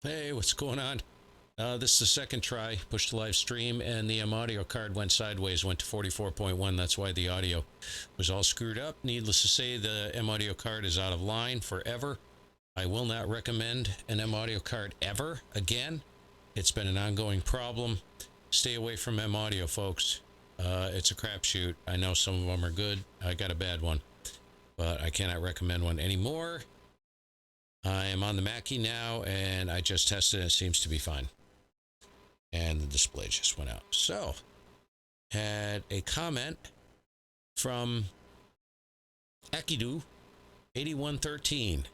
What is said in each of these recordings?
Hey, what's going on? This is the second try. Pushed the live stream, and the audio card went sideways, went to 44.1. That's why the audio was all screwed up. Needless to say, the audio card is out of line forever. I will not recommend an audio card ever again. It's been an ongoing problem. Stay away from audio, folks. It's a crapshoot. I know some of them are good. I got a bad one, but I cannot recommend one anymore. I am on the Mackie now, and I just tested it. It seems to be fine. And the display just went out. So, had a comment from akidoo8113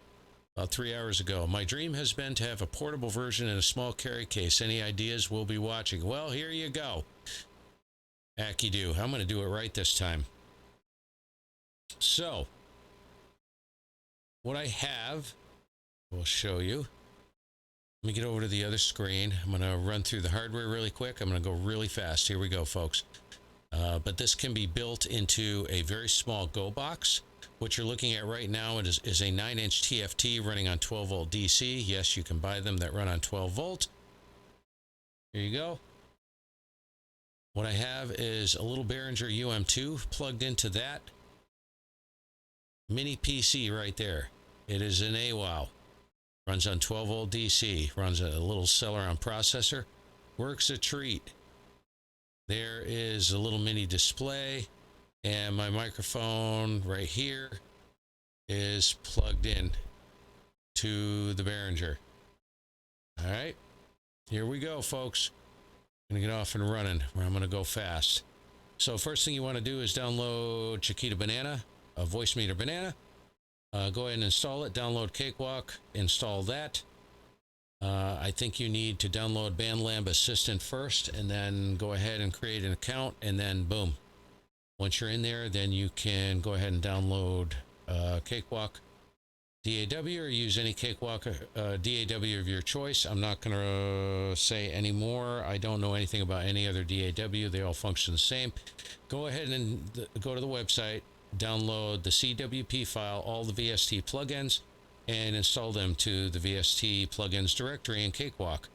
about 3 hours ago. My dream has been to have a portable version in a small carry case. Any ideas? We'll be watching. Well, here you go, Akidoo. I'm going to do it right this time. So, what I have, we'll show you. Let me get over to the other screen. I'm going to run through the hardware really quick. I'm going to go really fast. Here we go, folks. But this can be built into a very small Go box. What you're looking at right now is a 9-inch TFT running on 12-volt DC. Yes, you can buy them that run on 12-volt. Here you go. What I have is a little Behringer UM2 plugged into that mini PC right there. It is an AWOW. Runs on 12-volt DC, runs a little Celeron processor, works a treat. There is a little mini display, and my microphone right here is plugged in to the Behringer. All right, here we go, folks. I'm going to get off and running. I'm going to go fast. So first thing you want to do is download Chiquita Banana, a Voicemeeter Banana. Go ahead and install it. Download Cakewalk. Install that. I think you need to download BandLab Assistant first, and then go ahead and create an account, and then boom. Once you're in there, then you can go ahead and download Cakewalk DAW, or use any Cakewalk DAW of your choice. I'm not going to say any more. I don't know anything about any other DAW. They all function the same. Go ahead and go to the website. Download the CWP file, all the VST plugins, and install them to the VST plugins directory in Cakewalk.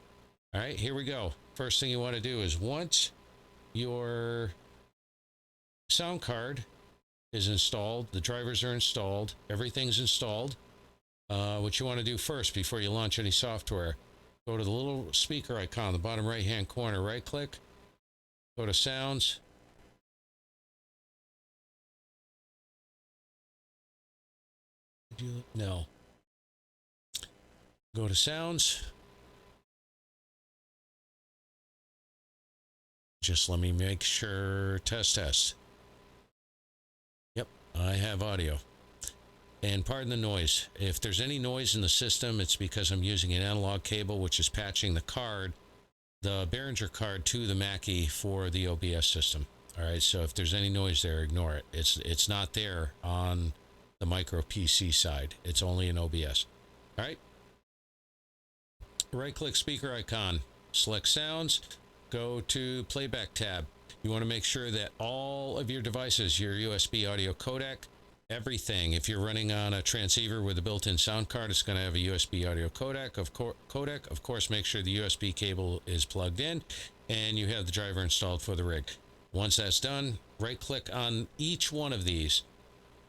All right, here we go. First thing you want to do is once your sound card is installed, the drivers are installed, everything's installed, what you want to do first before you launch any software, go to the little speaker icon in the bottom right hand corner, right click, go to sounds. No. Go to sounds. Just let me make sure. Test. Yep, I have audio. And pardon the noise. If there's any noise in the system, it's because I'm using an analog cable, which is patching the card, the Behringer card, to the Mackie for the OBS system. All right, so if there's any noise there, ignore it. It's not there on the micro PC side. It's only in OBS. All right. Right click speaker icon, select sounds, go to playback tab. You want to make sure that all of your devices, your USB audio codec, everything, if you're running on a transceiver with a built-in sound card, it's going to have a USB audio codec. Of course, make sure the USB cable is plugged in and you have the driver installed for the rig. Once that's done, right click on each one of these.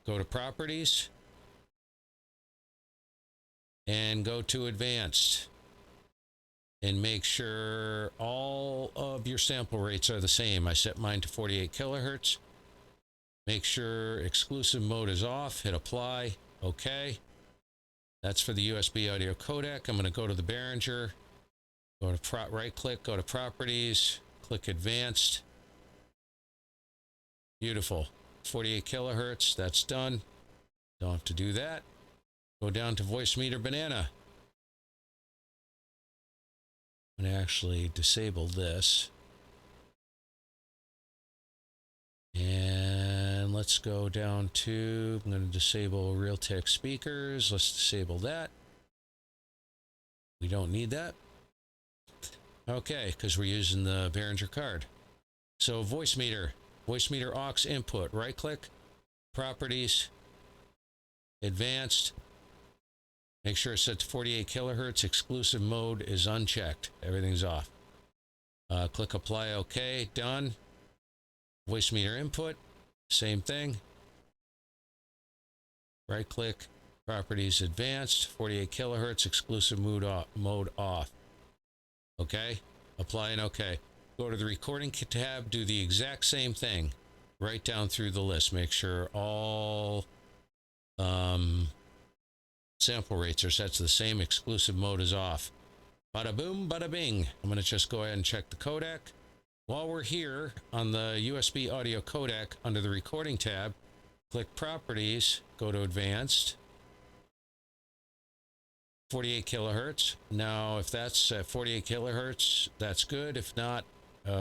Go to Properties and go to Advanced, and make sure all of your sample rates are the same. I set mine to 48 kilohertz. Make sure exclusive mode is off. Hit apply. Okay. That's for the USB audio codec. I'm going to go to the Behringer. Go to right click, go to Properties, click Advanced. Beautiful. 48 kilohertz, that's done. Don't have to do that. Go down to Voicemeeter Banana. I'm going to actually disable this. And let's go down to, I'm going to disable Realtek speakers. Let's disable that. We don't need that. Okay, because we're using the Behringer card. So Voicemeeter aux input, right click, Properties, Advanced, Make sure it's set to 48 kilohertz. Exclusive mode is unchecked. Everything's off. Click apply. OK. Done. Voice meter input. Same thing. Right click. Properties advanced. 48 kilohertz. Exclusive mode off. OK. Apply and OK. Go to the recording tab. Do the exact same thing. Right down through the list. Make sure all sample rates are set to the same. Exclusive mode is off. Bada boom, bada bing. I'm going to just go ahead and check the codec. While we're here on the USB audio codec, under the recording tab, click properties, go to advanced, 48 kilohertz. Now, if that's at 48 kilohertz, that's good. If not,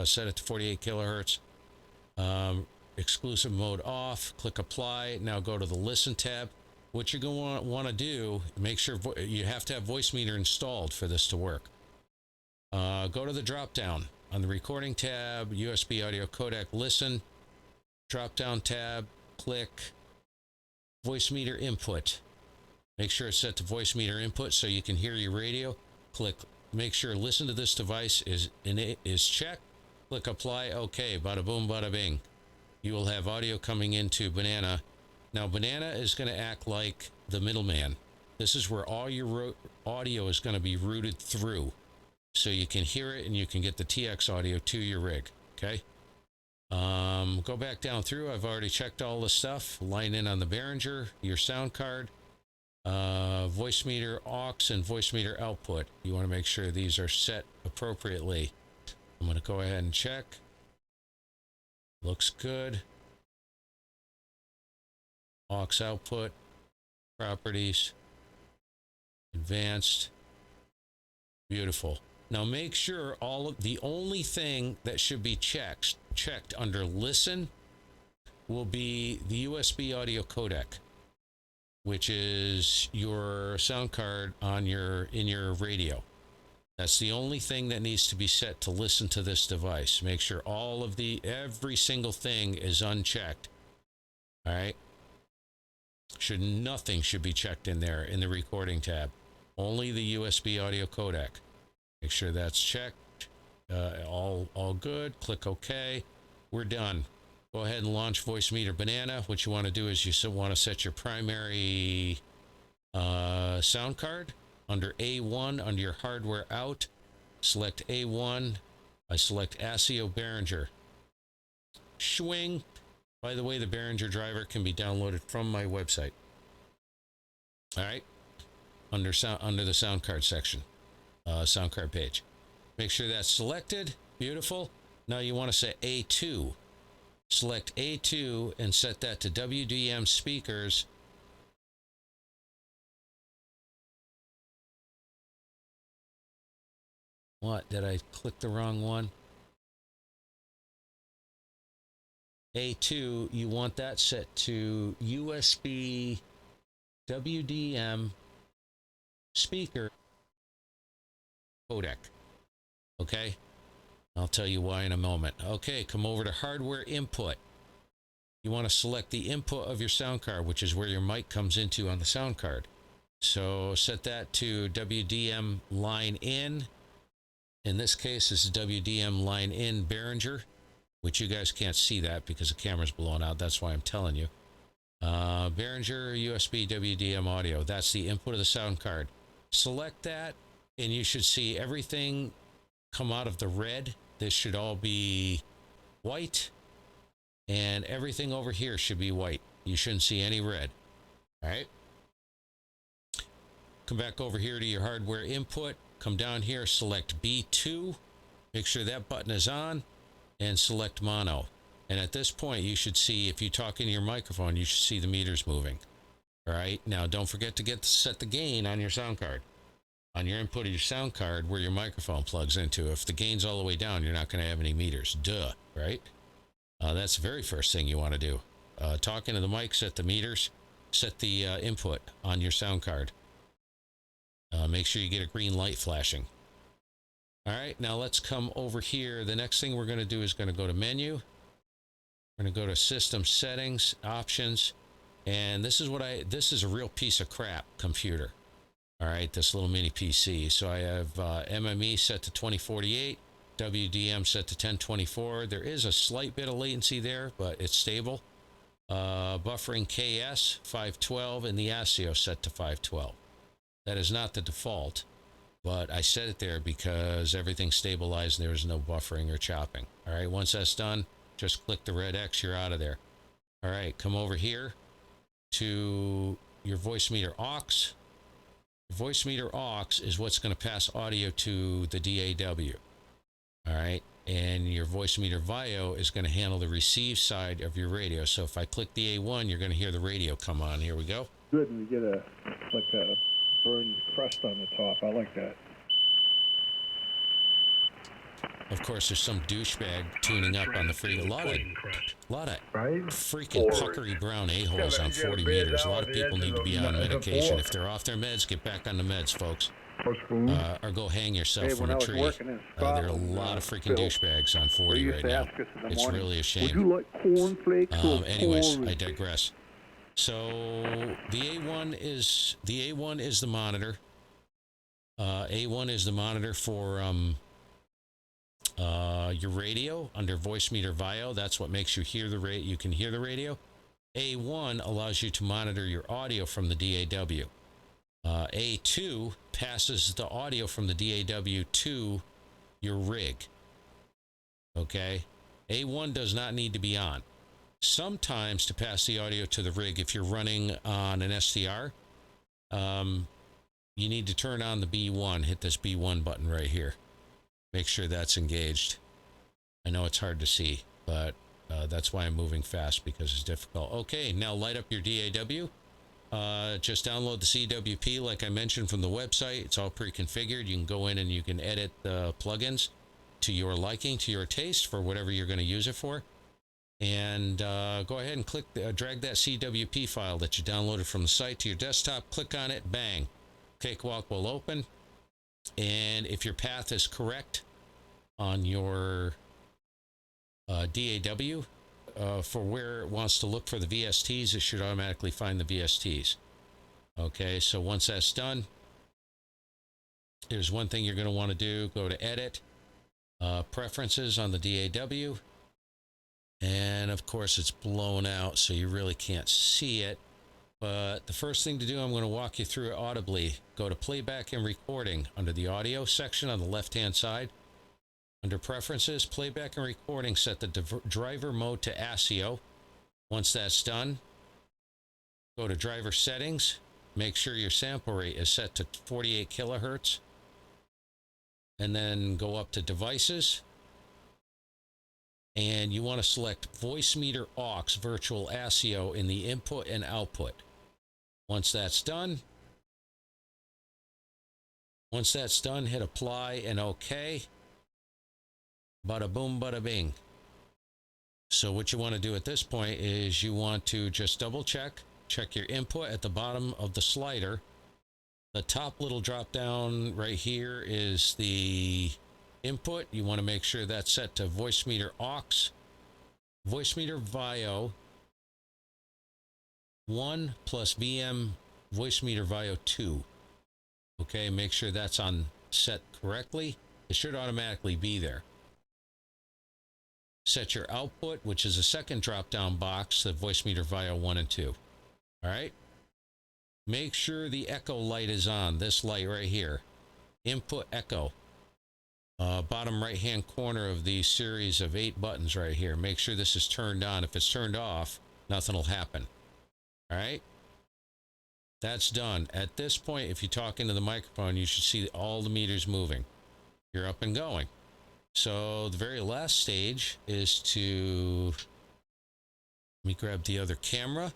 set it to 48 kilohertz. Exclusive mode off. Click apply. Now go to the listen tab. What you're going to want to do, make sure you have to have voice meter installed for this to work. Go to the drop down on the recording tab, USB audio codec, listen, drop down tab, click voice meter input. Make sure it's set to voice meter input so you can hear your radio. Click, make sure listen to this device is checked. Click apply. OK. Bada boom, bada bing. You will have audio coming into Banana. Now, Banana is going to act like the middleman. This is where all your audio is going to be routed through. So you can hear it and you can get the TX audio to your rig. Okay. Go back down through. I've already checked all the stuff. Line in on the Behringer, your sound card, voice meter aux and voice meter output. You want to make sure these are set appropriately. I'm going to go ahead and check. Looks good. Aux output, properties, advanced, beautiful. Now make sure the only thing that should be checked under listen will be the USB audio codec, which is your sound card in your radio. That's the only thing that needs to be set to listen to this device. Make sure every single thing is unchecked. All right. Nothing should be checked in there in the recording tab. Only the USB audio codec. Make sure that's checked. All good. Click OK. We're done. Go ahead and launch Voice Meter Banana. What you want to do is you want to set your primary sound card under A1 under your hardware out. Select A1. I select ASIO Behringer. Swing. By the way, the Behringer driver can be downloaded from my website. All right, under the sound card section, sound card page. Make sure that's selected. Beautiful. Now you want to set A2. Select A2 and set that to WDM speakers. What? Did I click the wrong one? A2, you want that set to USB WDM speaker codec. Okay? I'll tell you why in a moment. Okay, come over to hardware input. You want to select the input of your sound card, which is where your mic comes into on the sound card. So set that to WDM line in. In this case, this is WDM line in Behringer, which you guys can't see that because the camera's blown out. That's why I'm telling you. Behringer USB WDM audio. That's the input of the sound card. Select that, and you should see everything come out of the red. This should all be white, and everything over here should be white. You shouldn't see any red. All right. Come back over here to your hardware input. Come down here, select B2. Make sure that button is on, and select mono. And at this point, you should see, if you talk into your microphone, you should see the meters moving. All right. Now, don't forget to set the gain on your sound card. On your input of your sound card where your microphone plugs into. If the gain's all the way down, you're not going to have any meters. Duh, right? That's the very first thing you want to do. Talk into the mic, set the meters, set the input on your sound card. Make sure you get a green light flashing. All right, now let's come over here. The next thing we're going to do is going to go to menu. We're going to go to system settings, options. And this is a real piece of crap computer. All right, this little mini PC. So I have MME set to 2048, WDM set to 1024. There is a slight bit of latency there, but it's stable. Buffering KS 512 and the ASIO set to 512. That is not the default, but I set it there because everything's stabilized and there is no buffering or chopping. All right, once that's done, just click the red X, you're out of there. All right, come over here to your voice meter aux. Voice meter aux is what's going to pass audio to the DAW. All right, and your voice meter VIO is going to handle the receive side of your radio. So if I click the A1, you're going to hear the radio come on. Here we go. Good, and you get a burned crust on the top. I like that. Of course, there's some douchebag tuning up on the free. A lot of right? freaking puckery brown a-holes on 40 meters. A lot of people need to be on medication. If they're off their meds, get back on the meds, folks. Or go hang yourself from a tree. There are a lot of freaking douchebags on 40 right now. It's really a shame. Would you like cornflakes anyways, I digress. So the A1 is the monitor. A1 is the monitor for your radio under voice meter VIO. That's what makes you hear the radio. You can hear the radio. A1 allows you to monitor your audio from the DAW. A2 passes the audio from the DAW to your rig. Okay, A1 does not need to be on. Sometimes to pass the audio to the rig, if you're running on an SDR, you need to turn on the B1. Hit this B1 button right here. Make sure that's engaged. I know it's hard to see, but that's why I'm moving fast, because it's difficult. Okay, now light up your DAW. Just download the CWP like I mentioned from the website. It's all pre-configured. You can go in and you can edit the plugins to your liking, to your taste, for whatever you're going to use it for. And go ahead and click, drag that CWP file that you downloaded from the site to your desktop. Click on it, bang. Cakewalk will open. And if your path is correct on your DAW, for where it wants to look for the VSTs, it should automatically find the VSTs. Okay, so once that's done, there's one thing you're going to want to do. Go to Edit, Preferences on the DAW. And of course, it's blown out, so you really can't see it. But the first thing to do, I'm going to walk you through it audibly. Go to Playback and Recording under the Audio section on the left-hand side. Under Preferences, Playback and Recording, set the driver mode to ASIO. Once that's done, go to Driver Settings. Make sure your sample rate is set to 48 kilohertz. And then go up to Devices. And you want to select Voice Meter Aux Virtual ASIO in the input and output. Once that's done, hit Apply and OK. Bada boom, bada bing. So what you want to do at this point is you want to just double check your input at the bottom of the slider. The top little drop down right here is the input. You want to make sure that's set to voice meter aux, voice meter VIO 1 plus VM voice meter VIO 2. Okay, make sure that's on set correctly. It should automatically be there. Set your output, which is a second drop down box, the voice meter VIO 1 and 2. All right. Make sure the echo light is on. This light right here. Input echo. Bottom right hand corner of the series of 8 buttons right here. Make sure this is turned on. If it's turned off, nothing will happen. All right. That's done. At this point, if you talk into the microphone, you should see all the meters moving. You're up and going. So the very last stage is to, let me grab the other camera,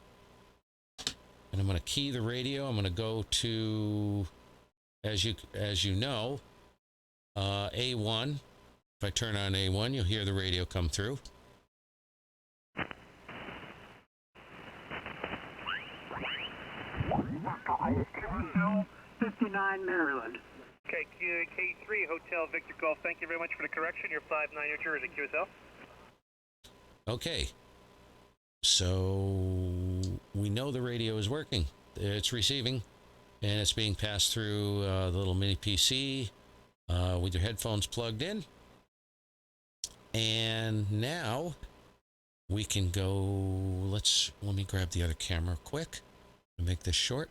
and I'm going to key the radio. I'm going to go to, as you know, A1. If I turn on A1, you'll hear the radio come through. QSL 59 Maryland. Okay, K3 Hotel Victor Golf. Thank you very much for the correction. You're 59 New Jersey, QSL. Okay. So we know the radio is working. It's receiving. and it's being passed through the little mini PC with your headphones plugged in. And now we can go, let me grab the other camera quick and make this short.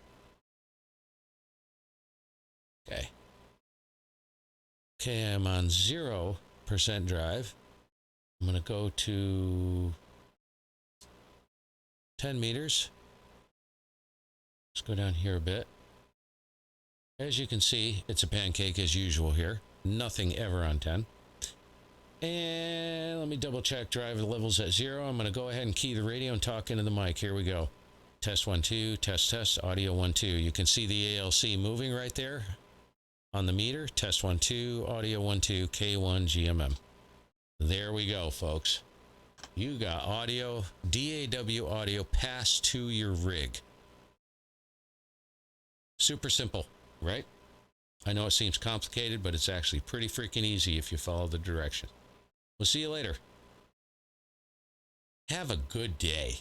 Okay, I'm on 0% drive. I'm going to go to 10 meters. Let's go down here a bit. As you can see, it's a pancake as usual here. Nothing ever on 10. And let me double check drive levels at 0. I'm going to go ahead and key the radio and talk into the mic. Here we go. Test 1 2, test audio 1 2. You can see the ALC moving right there on the meter. Test 1 2, audio 1 2, K1 GMM. There we go, folks. You got audio, DAW audio passed to your rig. Super simple, right? I know it seems complicated, but it's actually pretty freaking easy if you follow the direction. We'll see you later. Have a good day.